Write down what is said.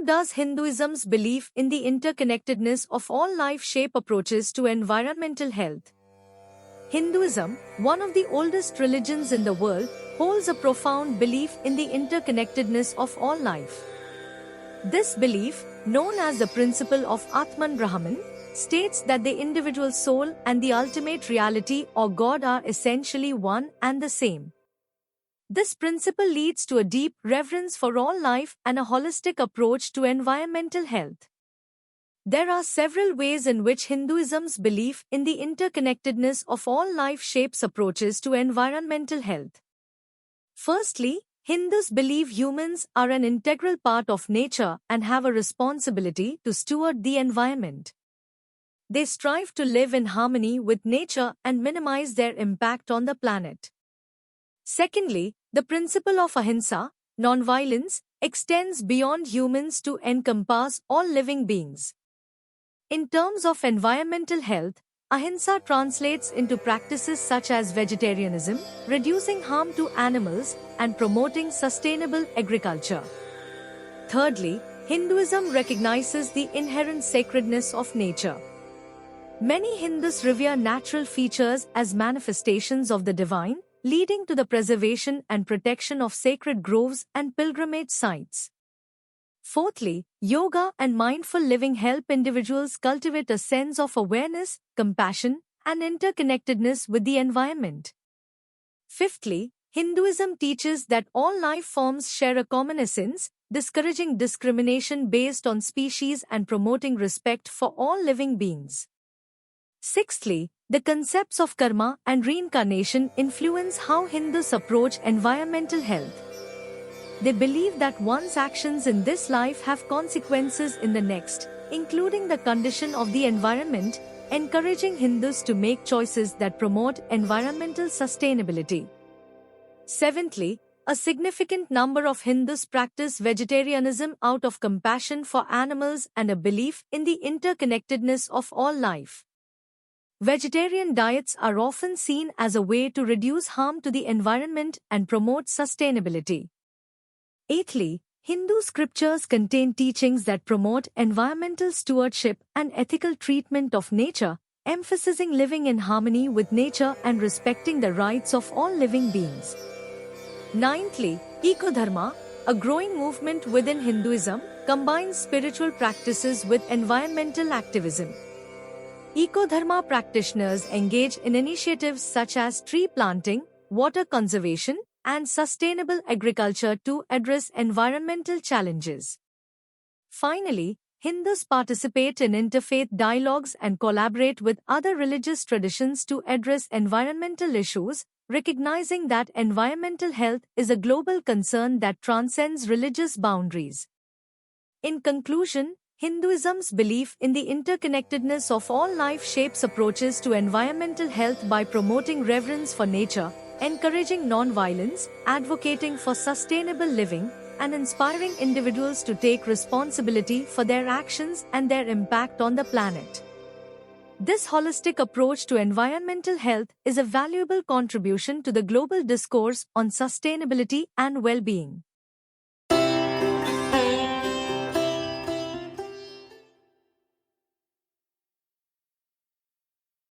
does Hinduism's belief in the interconnectedness of all life shape approaches to environmental health? Hinduism, one of the oldest religions in the world, holds a profound belief in the interconnectedness of all life. This belief, known as the principle of Atman Brahman, states that the individual soul and the ultimate reality or God are essentially one and the same. This principle leads to a deep reverence for all life and a holistic approach to environmental health. There are several ways in which Hinduism's belief in the interconnectedness of all life shapes approaches to environmental health. Firstly, Hindus believe humans are an integral part of nature and have a responsibility to steward the environment. They strive to live in harmony with nature and minimize their impact on the planet. Secondly, the principle of ahimsa, nonviolence, extends beyond humans to encompass all living beings. In terms of environmental health, ahimsa translates into practices such as vegetarianism, reducing harm to animals, and promoting sustainable agriculture. Thirdly, Hinduism recognizes the inherent sacredness of nature. Many Hindus revere natural features as manifestations of the divine, leading to the preservation and protection of sacred groves and pilgrimage sites. Fourthly, yoga and mindful living help individuals cultivate a sense of awareness, compassion, and interconnectedness with the environment. Fifthly, Hinduism teaches that all life forms share a common essence, discouraging discrimination based on species and promoting respect for all living beings. Sixthly, the concepts of karma and reincarnation influence how Hindus approach environmental health. They believe that one's actions in this life have consequences in the next, including the condition of the environment, encouraging Hindus to make choices that promote environmental sustainability. Seventhly, a significant number of Hindus practice vegetarianism out of compassion for animals and a belief in the interconnectedness of all life. Vegetarian diets are often seen as a way to reduce harm to the environment and promote sustainability. Eighthly, Hindu scriptures contain teachings that promote environmental stewardship and ethical treatment of nature, emphasizing living in harmony with nature and respecting the rights of all living beings. Ninthly, Ecodharma, a growing movement within Hinduism, combines spiritual practices with environmental activism. Ecodharma practitioners engage in initiatives such as tree planting, water conservation, and sustainable agriculture to address environmental challenges. Finally, Hindus participate in interfaith dialogues and collaborate with other religious traditions to address environmental issues, recognizing that environmental health is a global concern that transcends religious boundaries. In conclusion, Hinduism's belief in the interconnectedness of all life shapes approaches to environmental health by promoting reverence for nature, encouraging non-violence, advocating for sustainable living, and inspiring individuals to take responsibility for their actions and their impact on the planet. This holistic approach to environmental health is a valuable contribution to the global discourse on sustainability and well-being.